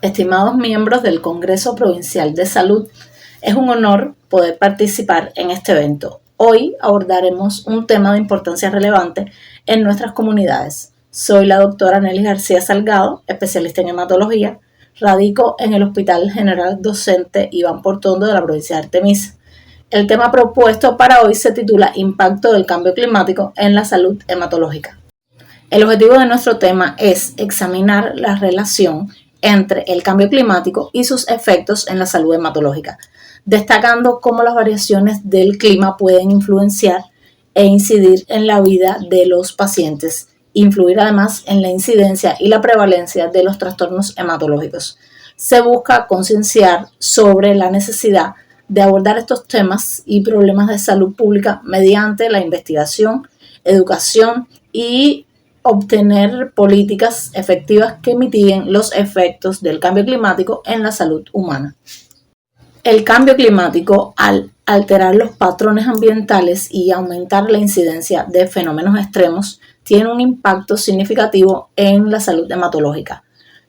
Estimados miembros del Congreso Provincial de Salud, es un honor poder participar en este evento. Hoy abordaremos un tema de importancia relevante en nuestras comunidades. Soy la doctora Nelly García Salgado, especialista en hematología. Radico en el Hospital General Docente Iván Portondo de la provincia de Artemisa. El tema propuesto para hoy se titula Impacto del cambio climático en la salud hematológica. El objetivo de nuestro tema es examinar la relación entre el cambio climático y sus efectos en la salud hematológica, destacando cómo las variaciones del clima pueden influenciar e incidir en la vida de los pacientes, influir además en la incidencia y la prevalencia de los trastornos hematológicos. Se busca concienciar sobre la necesidad de abordar estos temas y problemas de salud pública mediante la investigación, educación y obtener políticas efectivas que mitiguen los efectos del cambio climático en la salud humana. El cambio climático, al alterar los patrones ambientales y aumentar la incidencia de fenómenos extremos, tiene un impacto significativo en la salud hematológica.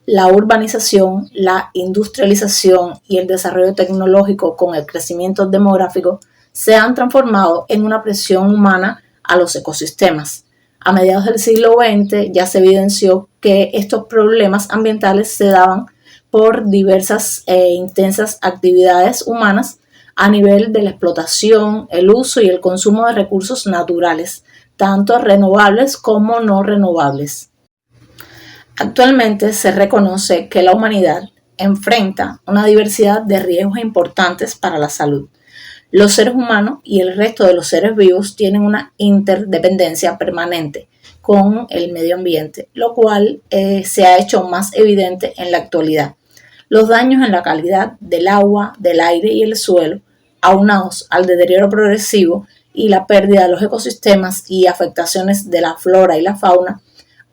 La urbanización, la industrialización y el desarrollo tecnológico con el crecimiento demográfico se han transformado en una presión humana a los ecosistemas. A mediados del siglo XX ya se evidenció que estos problemas ambientales se daban por diversas e intensas actividades humanas a nivel de la explotación, el uso y el consumo de recursos naturales, tanto renovables como no renovables. Actualmente se reconoce que la humanidad enfrenta una diversidad de riesgos importantes para la salud. Los seres humanos y el resto de los seres vivos tienen una interdependencia permanente con el medio ambiente, lo cual se ha hecho más evidente en la actualidad. Los daños en la calidad del agua, del aire y el suelo, aunados al deterioro progresivo y la pérdida de los ecosistemas y afectaciones de la flora y la fauna,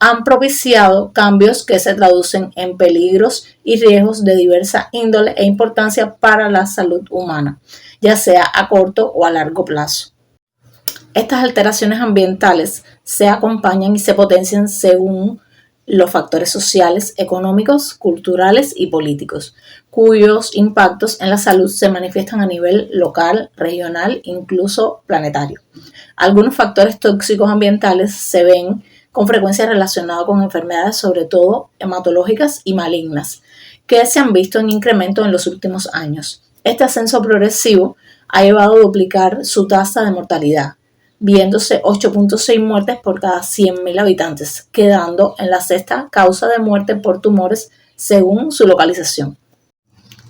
han propiciado cambios que se traducen en peligros y riesgos de diversa índole e importancia para la salud humana, ya sea a corto o a largo plazo. Estas alteraciones ambientales se acompañan y se potencian según los factores sociales, económicos, culturales y políticos, cuyos impactos en la salud se manifiestan a nivel local, regional, incluso planetario. Algunos factores tóxicos ambientales se ven con frecuencia relacionados con enfermedades, sobre todo hematológicas y malignas, que se han visto en incremento en los últimos años. Este ascenso progresivo ha llevado a duplicar su tasa de mortalidad, viéndose 8.6 muertes por cada 100.000 habitantes, quedando en la sexta causa de muerte por tumores según su localización.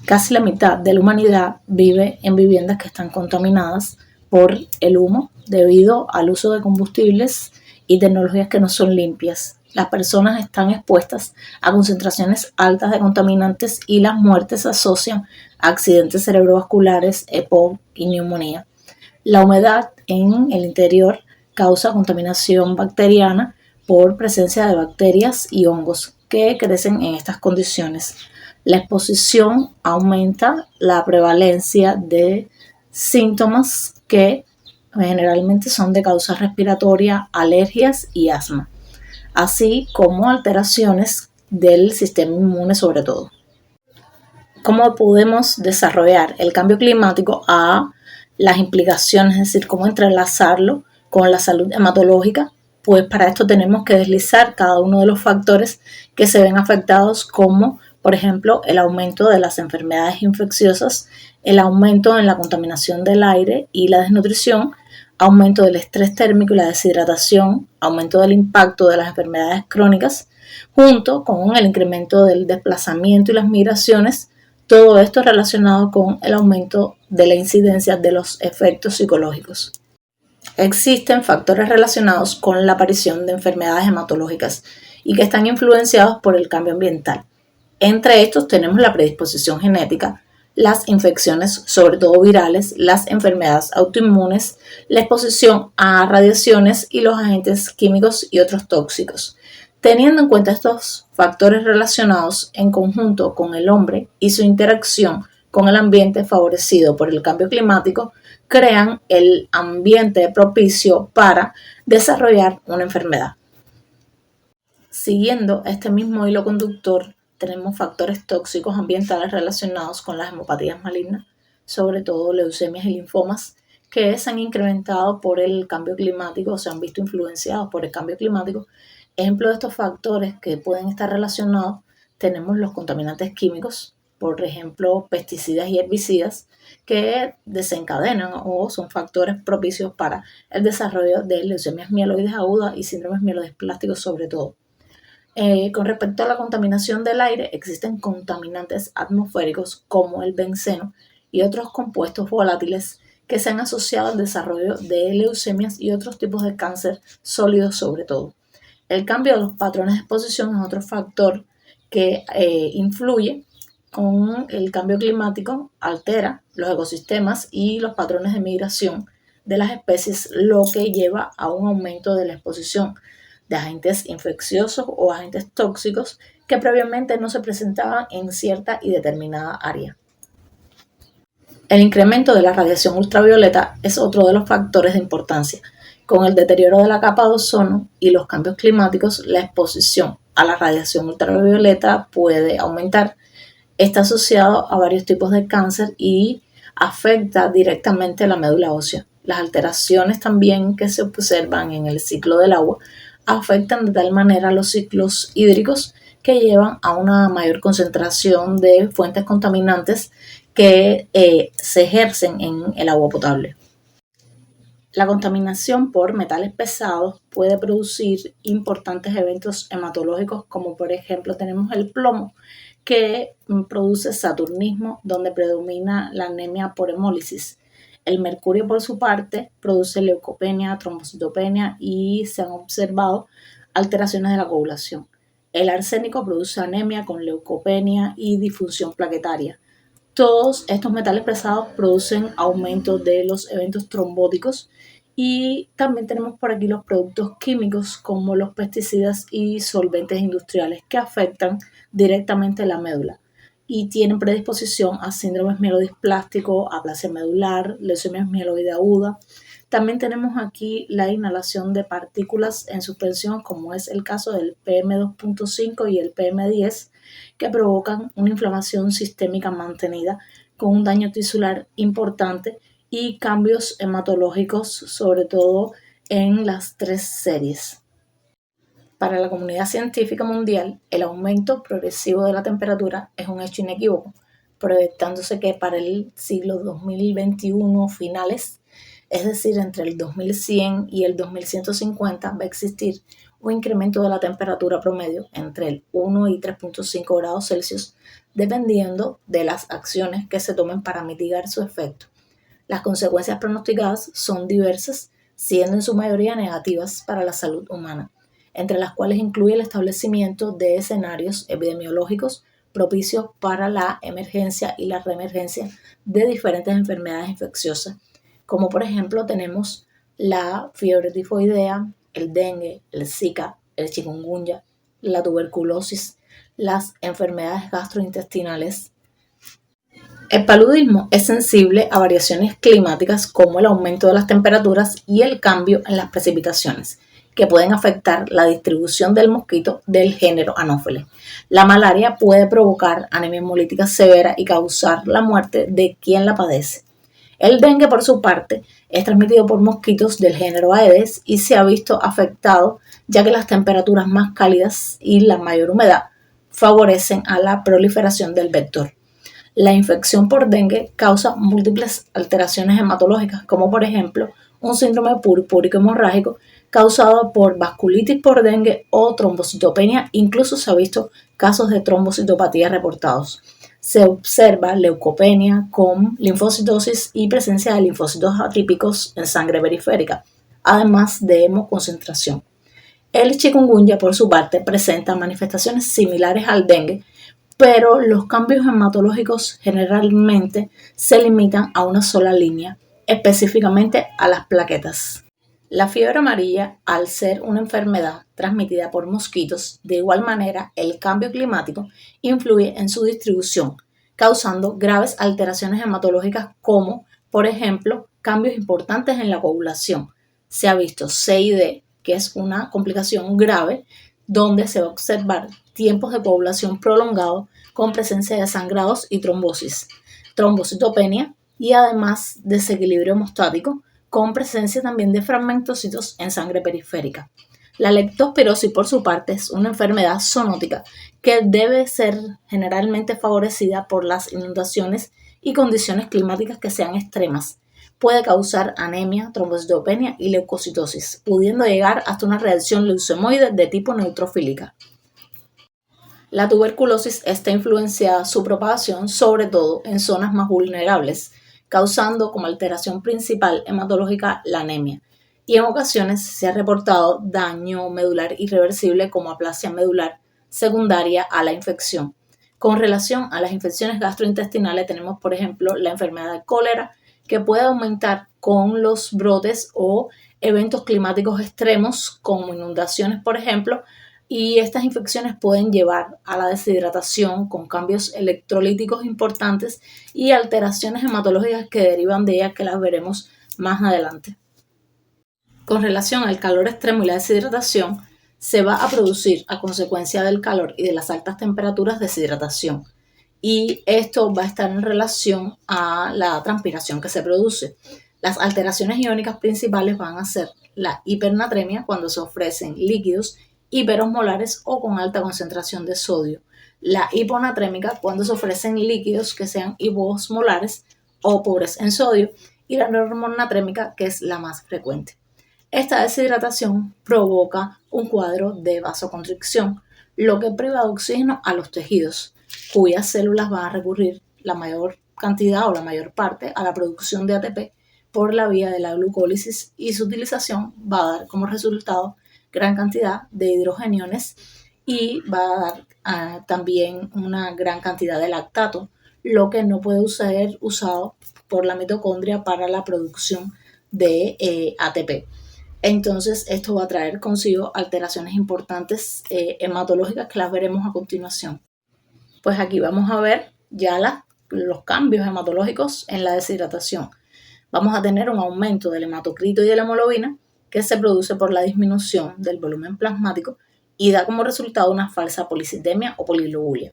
Casi la mitad de la humanidad vive en viviendas que están contaminadas por el humo debido al uso de combustibles y tecnologías que no son limpias. Las personas están expuestas a concentraciones altas de contaminantes y las muertes se asocian a accidentes cerebrovasculares, EPOC y neumonía. La humedad en el interior causa contaminación bacteriana por presencia de bacterias y hongos que crecen en estas condiciones. La exposición aumenta la prevalencia de síntomas que generalmente son de causa respiratoria, alergias y asma, así como alteraciones del sistema inmune sobre todo. ¿Cómo podemos desarrollar el cambio climático a las implicaciones, es decir, cómo entrelazarlo con la salud hematológica? Pues para esto tenemos que deslizar cada uno de los factores que se ven afectados, como por ejemplo el aumento de las enfermedades infecciosas, el aumento en la contaminación del aire y la desnutrición, aumento del estrés térmico y la deshidratación, aumento del impacto de las enfermedades crónicas, junto con el incremento del desplazamiento y las migraciones. Todo esto relacionado con el aumento de la incidencia de los efectos psicológicos. Existen factores relacionados con la aparición de enfermedades hematológicas y que están influenciados por el cambio ambiental. Entre estos tenemos la predisposición genética, las infecciones, sobre todo virales, las enfermedades autoinmunes, la exposición a radiaciones y los agentes químicos y otros tóxicos. Teniendo en cuenta estos factores relacionados en conjunto con el hombre y su interacción con el ambiente favorecido por el cambio climático, crean el ambiente propicio para desarrollar una enfermedad. Siguiendo este mismo hilo conductor, tenemos factores tóxicos ambientales relacionados con las hemopatías malignas, sobre todo leucemias y linfomas, que se han incrementado por el cambio climático, o se han visto influenciados por el cambio climático. Ejemplo de estos factores que pueden estar relacionados, tenemos los contaminantes químicos, por ejemplo, pesticidas y herbicidas, que desencadenan o son factores propicios para el desarrollo de leucemias mieloides agudas y síndromes mielodiesplásticos sobre todo. Con respecto a la contaminación del aire, existen contaminantes atmosféricos como el benceno y otros compuestos volátiles que se han asociado al desarrollo de leucemias y otros tipos de cáncer sólidos sobre todo. El cambio de los patrones de exposición es otro factor que influye con el cambio climático, altera los ecosistemas y los patrones de migración de las especies, lo que lleva a un aumento de la exposición de agentes infecciosos o agentes tóxicos que previamente no se presentaban en cierta y determinada área. El incremento de la radiación ultravioleta es otro de los factores de importancia. Con el deterioro de la capa de ozono y los cambios climáticos, la exposición a la radiación ultravioleta puede aumentar. Está asociado a varios tipos de cáncer y afecta directamente la médula ósea. Las alteraciones también que se observan en el ciclo del agua afectan de tal manera los ciclos hídricos que llevan a una mayor concentración de fuentes contaminantes que se ejercen en el agua potable. La contaminación por metales pesados puede producir importantes eventos hematológicos, como por ejemplo tenemos el plomo, que produce saturnismo, donde predomina la anemia por hemólisis. El mercurio, por su parte, produce leucopenia, trombocitopenia y se han observado alteraciones de la coagulación. El arsénico produce anemia con leucopenia y disfunción plaquetaria. Todos estos metales pesados producen aumento de los eventos trombóticos y también tenemos por aquí los productos químicos como los pesticidas y solventes industriales que afectan directamente la médula y tienen predisposición a síndromes mielodisplástico, aplasia medular, leucemias mieloide aguda. También tenemos aquí la inhalación de partículas en suspensión, como es el caso del PM2.5 y el PM10, que provocan una inflamación sistémica mantenida con un daño tisular importante y cambios hematológicos, sobre todo en las 3 series. Para la comunidad científica mundial, el aumento progresivo de la temperatura es un hecho inequívoco, proyectándose que para el siglo 2021 finales, es decir, entre el 2100 y el 2150, va a existir un incremento de la temperatura promedio entre el 1 y 3.5 grados Celsius, dependiendo de las acciones que se tomen para mitigar su efecto. Las consecuencias pronosticadas son diversas, siendo en su mayoría negativas para la salud humana, entre las cuales incluye el establecimiento de escenarios epidemiológicos propicios para la emergencia y la reemergencia de diferentes enfermedades infecciosas, como por ejemplo tenemos la fiebre tifoidea, el dengue, el Zika, el chikungunya, la tuberculosis, las enfermedades gastrointestinales. El paludismo es sensible a variaciones climáticas como el aumento de las temperaturas y el cambio en las precipitaciones, que pueden afectar la distribución del mosquito del género Anopheles. La malaria puede provocar anemia hemolítica severa y causar la muerte de quien la padece. El dengue, por su parte, es transmitido por mosquitos del género Aedes y se ha visto afectado ya que las temperaturas más cálidas y la mayor humedad favorecen a la proliferación del vector. La infección por dengue causa múltiples alteraciones hematológicas, como por ejemplo un síndrome purpúrico hemorrágico causado por vasculitis por dengue o trombocitopenia. Incluso se ha visto casos de trombocitopatía reportados. Se observa leucopenia con linfocitosis y presencia de linfocitos atípicos en sangre periférica, además de hemoconcentración. El chikungunya, por su parte, presenta manifestaciones similares al dengue, pero los cambios hematológicos generalmente se limitan a una sola línea, específicamente a las plaquetas. La fiebre amarilla, al ser una enfermedad transmitida por mosquitos, de igual manera el cambio climático influye en su distribución, causando graves alteraciones hematológicas como, por ejemplo, cambios importantes en la coagulación. Se ha visto CID, que es una complicación grave donde se va a observar tiempos de coagulación prolongados con presencia de sangrados y trombosis, trombocitopenia y además desequilibrio hemostático con presencia también de fragmentocitos en sangre periférica. La leptospirosis, por su parte, es una enfermedad zoonótica que debe ser generalmente favorecida por las inundaciones y condiciones climáticas que sean extremas. Puede causar anemia, trombocitopenia y leucocitosis, pudiendo llegar hasta una reacción leucemoide de tipo neutrofílica. La tuberculosis está influenciada su propagación sobre todo en zonas más vulnerables, causando como alteración principal hematológica la anemia. Y en ocasiones se ha reportado daño medular irreversible como aplasia medular secundaria a la infección. Con relación a las infecciones gastrointestinales tenemos, por ejemplo, la enfermedad de cólera, que puede aumentar con los brotes o eventos climáticos extremos, como inundaciones, por ejemplo, y estas infecciones pueden llevar a la deshidratación con cambios electrolíticos importantes y alteraciones hematológicas que derivan de ellas, que las veremos más adelante. Con relación al calor extremo y la deshidratación, se va a producir a consecuencia del calor y de las altas temperaturas deshidratación. Y esto va a estar en relación a la transpiración que se produce. Las alteraciones iónicas principales van a ser la hipernatremia, cuando se ofrecen líquidos hiperosmolares o con alta concentración de sodio. La hiponatrémica, cuando se ofrecen líquidos que sean hiposmolares o pobres en sodio. Y la normotrémica, que es la más frecuente. Esta deshidratación provoca un cuadro de vasoconstricción, lo que priva de oxígeno a los tejidos, cuyas células van a recurrir la mayor cantidad o la mayor parte a la producción de ATP por la vía de la glucólisis, y su utilización va a dar como resultado gran cantidad de hidrogeniones y va a dar también una gran cantidad de lactato, lo que no puede ser usado por la mitocondria para la producción de ATP. Entonces, esto va a traer consigo alteraciones importantes hematológicas, que las veremos a continuación. Pues aquí vamos a ver ya los cambios hematológicos en la deshidratación. Vamos a tener un aumento del hematocrito y de la hemoglobina, que se produce por la disminución del volumen plasmático y da como resultado una falsa policitemia o poliglobulia.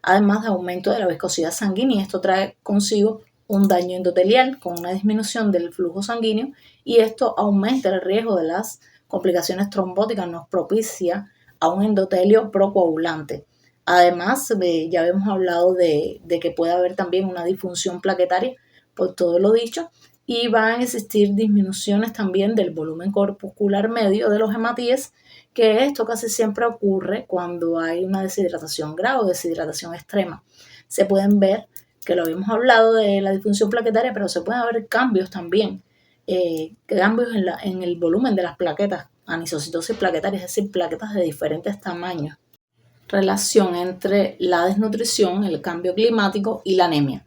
Además de aumento de la viscosidad sanguínea, esto trae consigo un daño endotelial con una disminución del flujo sanguíneo, y esto aumenta el riesgo de las complicaciones trombóticas, nos propicia a un endotelio procoagulante. Además, ya habíamos hablado de que puede haber también una disfunción plaquetaria por todo lo dicho, y van a existir disminuciones también del volumen corpuscular medio de los hematíes, que esto casi siempre ocurre cuando hay una deshidratación grave o deshidratación extrema. Se pueden ver, que lo habíamos hablado de la disfunción plaquetaria, pero se pueden ver cambios también, cambios en el volumen de las plaquetas, anisocitosis plaquetaria, es decir, plaquetas de diferentes tamaños. Relación entre la desnutrición, el cambio climático y la anemia.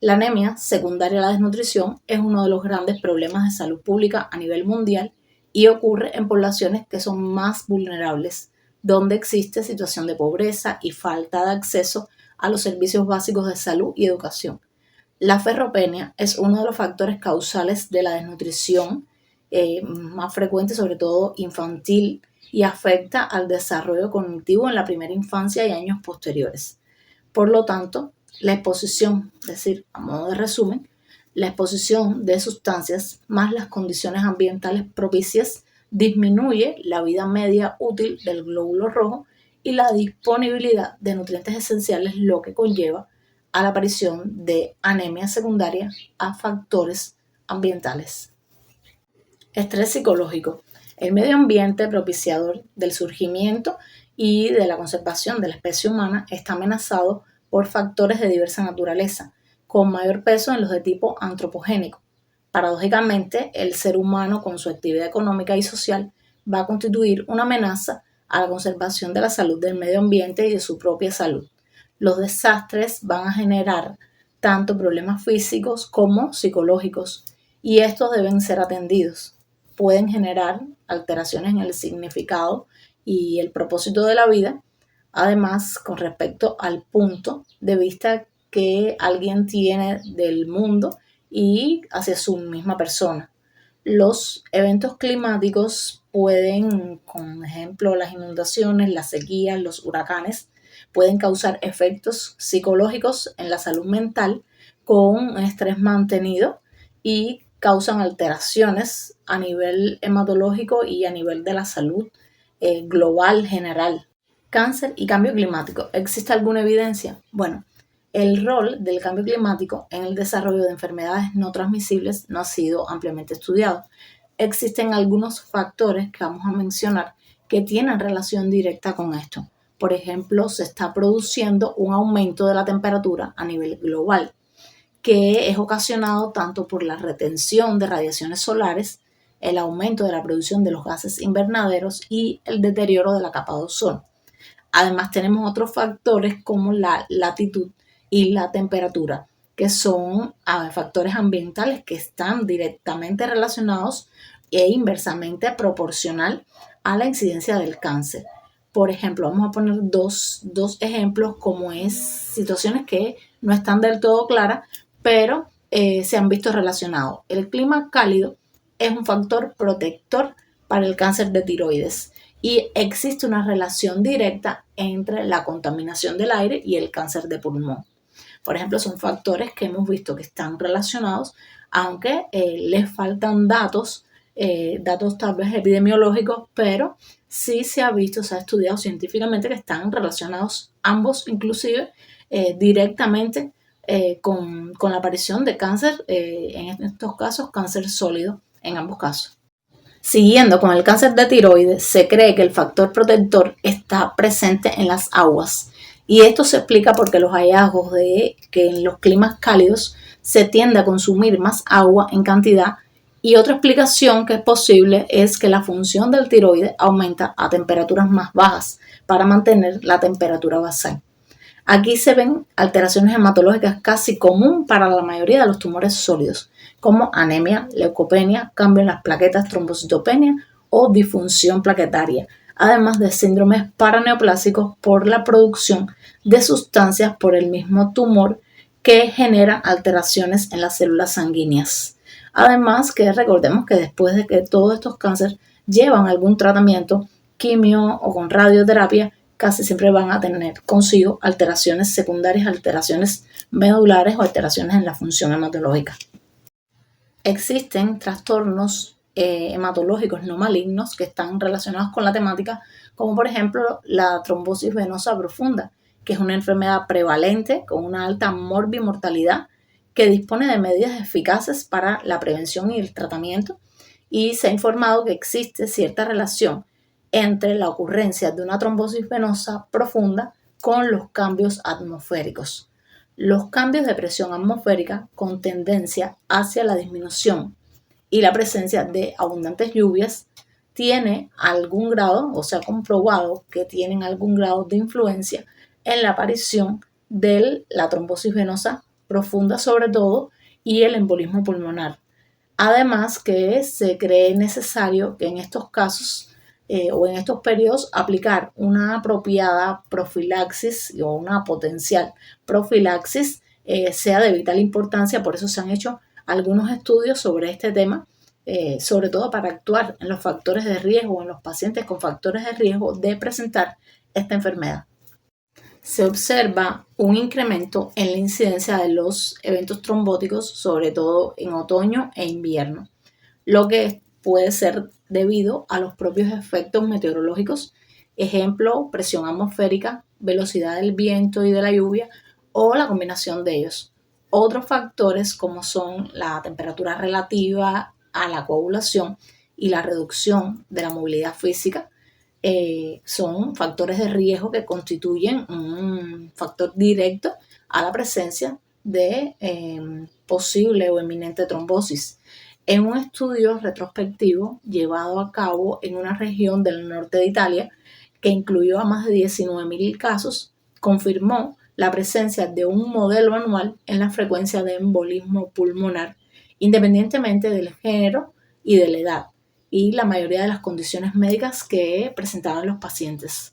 La anemia, secundaria a la desnutrición, es uno de los grandes problemas de salud pública a nivel mundial y ocurre en poblaciones que son más vulnerables, donde existe situación de pobreza y falta de acceso a los servicios básicos de salud y educación. La ferropenia es uno de los factores causales de la desnutrición más frecuente, sobre todo infantil, y afecta al desarrollo cognitivo en la primera infancia y años posteriores. Por lo tanto, la exposición, es decir, a modo de resumen, la exposición de sustancias más las condiciones ambientales propicias disminuye la vida media útil del glóbulo rojo y la disponibilidad de nutrientes esenciales, lo que conlleva a la aparición de anemia secundaria a factores ambientales. Estrés psicológico. El medio ambiente propiciador del surgimiento y de la conservación de la especie humana está amenazado por factores de diversa naturaleza, con mayor peso en los de tipo antropogénico. Paradójicamente, el ser humano, con su actividad económica y social, va a constituir una amenaza a la conservación de la salud del medio ambiente y de su propia salud. Los desastres van a generar tanto problemas físicos como psicológicos, y estos deben ser atendidos. Pueden generar alteraciones en el significado y el propósito de la vida. Además, con respecto al punto de vista que alguien tiene del mundo y hacia su misma persona. Los eventos climáticos pueden, con ejemplo, las inundaciones, las sequías, los huracanes, pueden causar efectos psicológicos en la salud mental con estrés mantenido y causan alteraciones a nivel hematológico y a nivel de la salud global general. Cáncer y cambio climático. ¿Existe alguna evidencia? Bueno, el rol del cambio climático en el desarrollo de enfermedades no transmisibles no ha sido ampliamente estudiado. Existen algunos factores que vamos a mencionar que tienen relación directa con esto. Por ejemplo, se está produciendo un aumento de la temperatura a nivel global, que es ocasionado tanto por la retención de radiaciones solares, el aumento de la producción de los gases invernaderos y el deterioro de la capa de ozono. Además, tenemos otros factores como la latitud y la temperatura, que son factores ambientales que están directamente relacionados e inversamente proporcional a la incidencia del cáncer. Por ejemplo, vamos a poner dos ejemplos como es situaciones que no están del todo claras, pero se han visto relacionados. El clima cálido es un factor protector para el cáncer de tiroides y existe una relación directa entre la contaminación del aire y el cáncer de pulmón. Por ejemplo, son factores que hemos visto que están relacionados, aunque les faltan datos tal vez epidemiológicos, pero sí se ha visto, se ha estudiado científicamente que están relacionados ambos, inclusive directamente con la aparición de cáncer, en estos casos cáncer sólido en ambos casos. Siguiendo con el cáncer de tiroides, se cree que el factor protector está presente en las aguas. Y esto se explica porque los hallazgos de que en los climas cálidos se tiende a consumir más agua en cantidad. Y otra explicación que es posible es que la función del tiroides aumenta a temperaturas más bajas para mantener la temperatura basal. Aquí se ven alteraciones hematológicas casi común para la mayoría de los tumores sólidos, como anemia, leucopenia, cambio en las plaquetas, trombocitopenia o disfunción plaquetaria, además de síndromes paraneoplásicos por la producción de sustancias por el mismo tumor que generan alteraciones en las células sanguíneas. Además que recordemos que después de que todos estos cánceres llevan algún tratamiento, quimio o con radioterapia, casi siempre van a tener consigo alteraciones secundarias, alteraciones medulares o alteraciones en la función hematológica. Existen trastornos hematológicos no malignos que están relacionados con la temática, como por ejemplo la trombosis venosa profunda, que es una enfermedad prevalente con una alta morbimortalidad que dispone de medidas eficaces para la prevención y el tratamiento, y se ha informado que existe cierta relación entre la ocurrencia de una trombosis venosa profunda con los cambios atmosféricos. Los cambios de presión atmosférica con tendencia hacia la disminución y la presencia de abundantes lluvias tiene algún grado, o se ha comprobado que tienen algún grado de influencia en la aparición de la trombosis venosa profunda sobre todo y el embolismo pulmonar. Además que se cree necesario que en estos casos o en estos periodos aplicar una apropiada profilaxis o una potencial profilaxis sea de vital importancia. Por eso se han hecho algunos estudios sobre este tema, sobre todo para actuar en los factores de riesgo, en los pacientes con factores de riesgo de presentar esta enfermedad. Se observa un incremento en la incidencia de los eventos trombóticos, sobre todo en otoño e invierno, lo que puede ser debido a los propios efectos meteorológicos, ejemplo, presión atmosférica, velocidad del viento y de la lluvia, o la combinación de ellos. Otros factores como son la temperatura relativa a la coagulación y la reducción de la movilidad física, son factores de riesgo que constituyen un factor directo a la presencia de posible o inminente trombosis. En un estudio retrospectivo llevado a cabo en una región del norte de Italia, que incluyó a más de 19.000 casos, confirmó la presencia de un modelo anual en la frecuencia de embolismo pulmonar, independientemente del género y de la edad, y la mayoría de las condiciones médicas que presentaban los pacientes.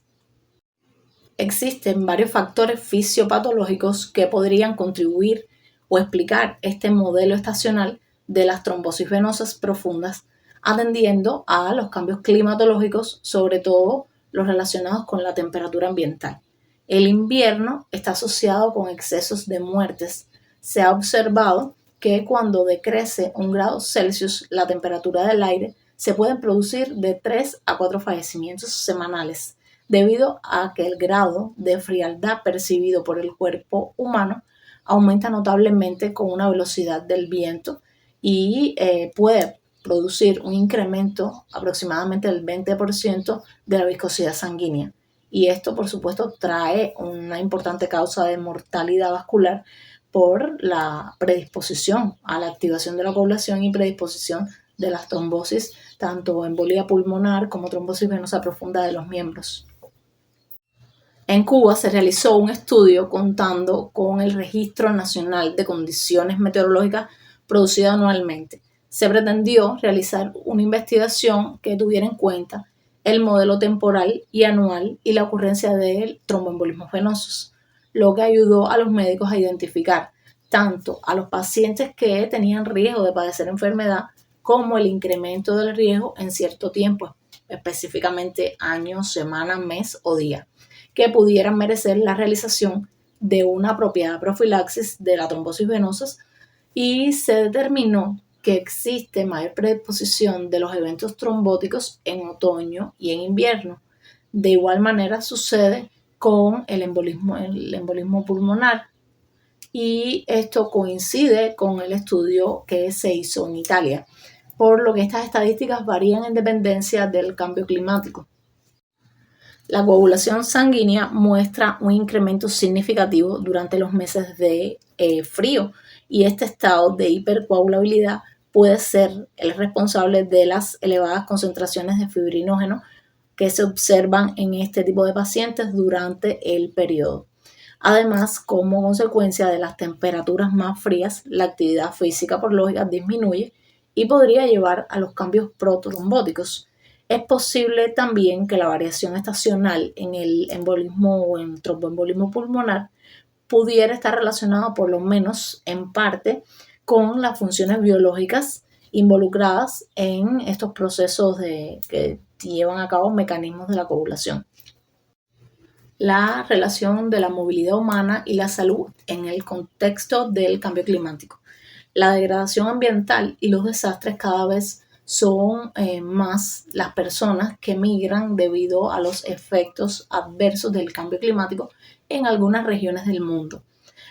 Existen varios factores fisiopatológicos que podrían contribuir o explicar este modelo estacional de las trombosis venosas profundas, atendiendo a los cambios climatológicos, sobre todo los relacionados con la temperatura ambiental. El invierno está asociado con excesos de muertes. Se ha observado que cuando decrece 1 °C la temperatura del aire, se pueden producir de 3 a 4 fallecimientos semanales, debido a que el grado de frialdad percibido por el cuerpo humano aumenta notablemente con una velocidad del viento y puede producir un incremento aproximadamente del 20% de la viscosidad sanguínea. Y esto, por supuesto, trae una importante causa de mortalidad vascular por la predisposición a la activación de la coagulación y predisposición de las trombosis, tanto embolia pulmonar como trombosis venosa profunda de los miembros. En Cuba se realizó un estudio contando con el Registro Nacional de Condiciones Meteorológicas producido anualmente. Se pretendió realizar una investigación que tuviera en cuenta el modelo temporal y anual y la ocurrencia de tromboembolismos venosos, lo que ayudó a los médicos a identificar tanto a los pacientes que tenían riesgo de padecer enfermedad como el incremento del riesgo en cierto tiempo, específicamente año, semana, mes o día, que pudieran merecer la realización de una apropiada profilaxis de la trombosis venosa, y se determinó que existe mayor predisposición de los eventos trombóticos en otoño y en invierno. De igual manera sucede con el embolismo pulmonar, y esto coincide con el estudio que se hizo en Italia, por lo que estas estadísticas varían en dependencia del cambio climático. La coagulación sanguínea muestra un incremento significativo durante los meses de frío, y este estado de hipercoagulabilidad puede ser el responsable de las elevadas concentraciones de fibrinógeno que se observan en este tipo de pacientes durante el periodo. Además, como consecuencia de las temperaturas más frías, la actividad física por lógica disminuye y podría llevar a los cambios protrombóticos. Es posible también que la variación estacional en el embolismo o en tromboembolismo pulmonar pudiera estar relacionado, por lo menos en parte, con las funciones biológicas involucradas en estos procesos que llevan a cabo mecanismos de la coagulación. La relación de la movilidad humana y la salud en el contexto del cambio climático. La degradación ambiental y los desastres cada vez son más las personas que migran debido a los efectos adversos del cambio climático en algunas regiones del mundo.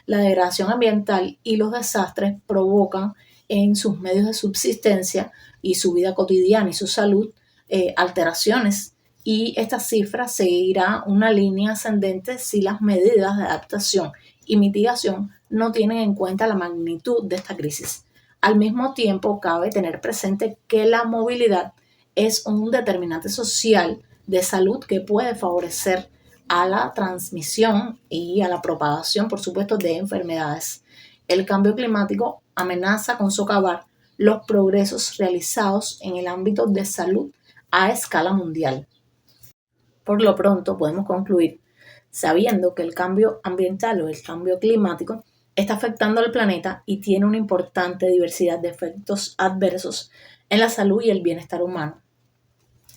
La degradación ambiental y los desastres provocan en sus medios de subsistencia y su vida cotidiana y su salud alteraciones, y esta cifra seguirá una línea ascendente si las medidas de adaptación y mitigación no tienen en cuenta la magnitud de esta crisis. Al mismo tiempo, cabe tener presente que la movilidad es un determinante social de salud que puede favorecer a la transmisión y a la propagación, por supuesto, de enfermedades. El cambio climático amenaza con socavar los progresos realizados en el ámbito de salud a escala mundial. Por lo pronto, podemos concluir sabiendo que el cambio ambiental o el cambio climático está afectando al planeta y tiene una importante diversidad de efectos adversos en la salud y el bienestar humano.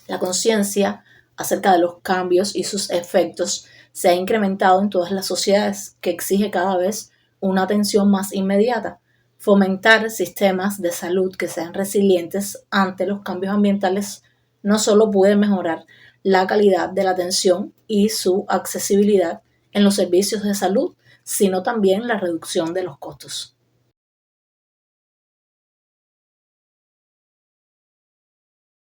La conciencia acerca de los cambios y sus efectos se ha incrementado en todas las sociedades, que exige cada vez una atención más inmediata. Fomentar sistemas de salud que sean resilientes ante los cambios ambientales no solo puede mejorar la calidad de la atención y su accesibilidad en los servicios de salud, sino también la reducción de los costos.